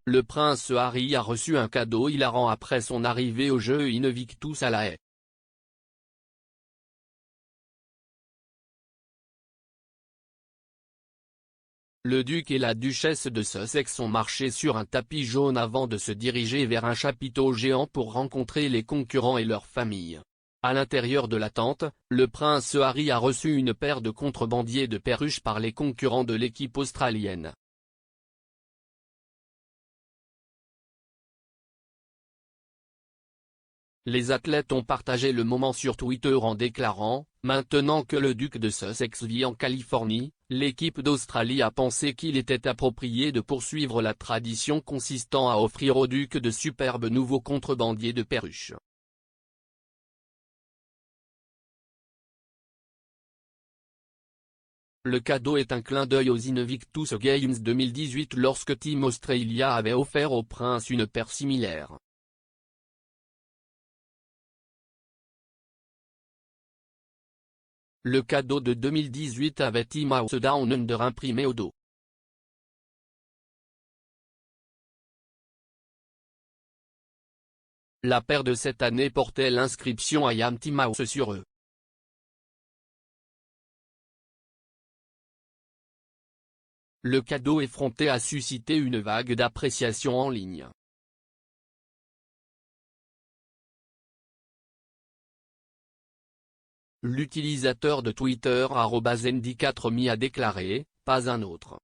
le prince Harry a reçu un cadeau hilarant après son arrivée aux Jeux Invictus à La Haye. Le duc et la duchesse de Sussex ont marché sur un tapis jaune avant de se diriger vers un chapiteau géant pour rencontrer les concurrents et leurs familles. À l'intérieur de la tente, le prince Harry a reçu une paire de contrebandiers de perruches par les concurrents de l'équipe australienne. Les athlètes ont partagé le moment sur Twitter en déclarant « Maintenant que le duc de Sussex vit en Californie, l'équipe d'Australie a pensé qu'il était approprié de poursuivre la tradition consistant à offrir au duc de superbes nouveaux contrebandiers de perruches. » Le cadeau est un clin d'œil aux Invictus Games 2018 lorsque Team Australia avait offert au prince une paire similaire. Le cadeau de 2018 avait Team House Down Under imprimé au dos. La paire de cette année portait l'inscription I am Team House sur eux. Le cadeau effronté a suscité une vague d'appréciation en ligne. L'utilisateur de Twitter @Andy4Me a déclaré « Pas un autre ».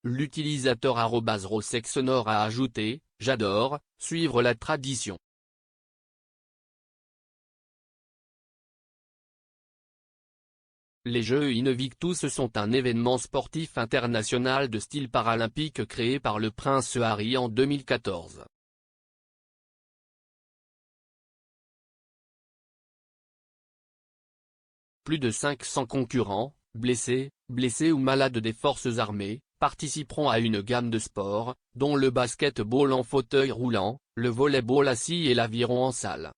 L'utilisateur @Rosexnor a ajouté « J'adore, suivre la tradition ». Les Jeux Invictus sont un événement sportif international de style paralympique créé par le prince Harry en 2014. Plus de 500 concurrents, blessés ou malades des forces armées, participeront à une gamme de sports, dont le basket-ball en fauteuil roulant, le volley-ball assis et l'aviron en salle.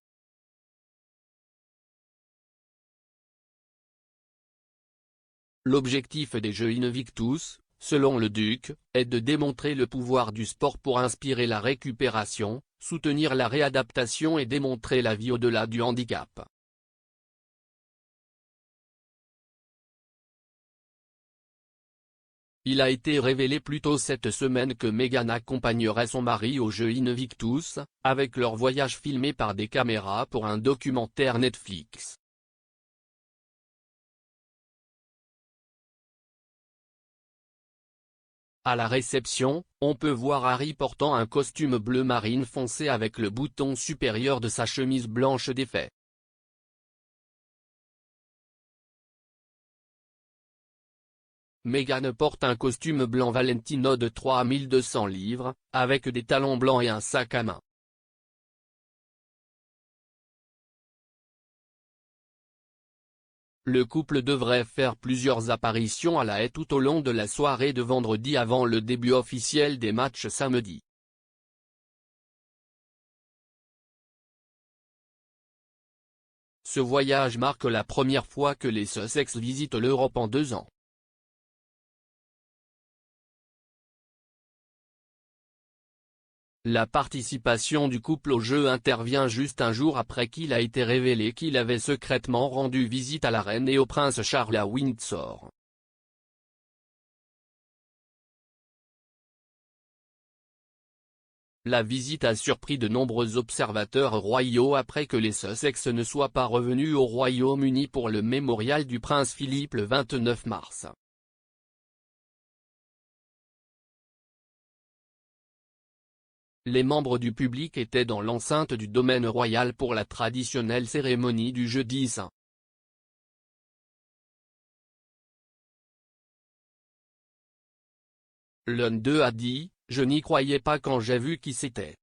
L'objectif des Jeux Invictus, selon le duc, est de démontrer le pouvoir du sport pour inspirer la récupération, soutenir la réadaptation et démontrer la vie au-delà du handicap. Il a été révélé plus tôt cette semaine que Meghan accompagnerait son mari aux Jeux Invictus, avec leur voyage filmé par des caméras pour un documentaire Netflix. À la réception, on peut voir Harry portant un costume bleu marine foncé avec le bouton supérieur de sa chemise blanche défait. Meghan porte un costume blanc Valentino de 3200 livres, avec des talons blancs et un sac à main. Le couple devrait faire plusieurs apparitions à La Haye tout au long de la soirée de vendredi avant le début officiel des matchs samedi. Ce voyage marque la première fois que les Sussex visitent l'Europe en 2 ans. La participation du couple aux Jeux intervient juste un jour après qu'il a été révélé qu'il avait secrètement rendu visite à la reine et au prince Charles à Windsor. La visite a surpris de nombreux observateurs royaux après que les Sussex ne soient pas revenus au Royaume-Uni pour le mémorial du prince Philippe le 29 mars. Les membres du public étaient dans l'enceinte du domaine royal pour la traditionnelle cérémonie du jeudi saint. L'un d'eux a dit « Je n'y croyais pas quand j'ai vu qui c'était.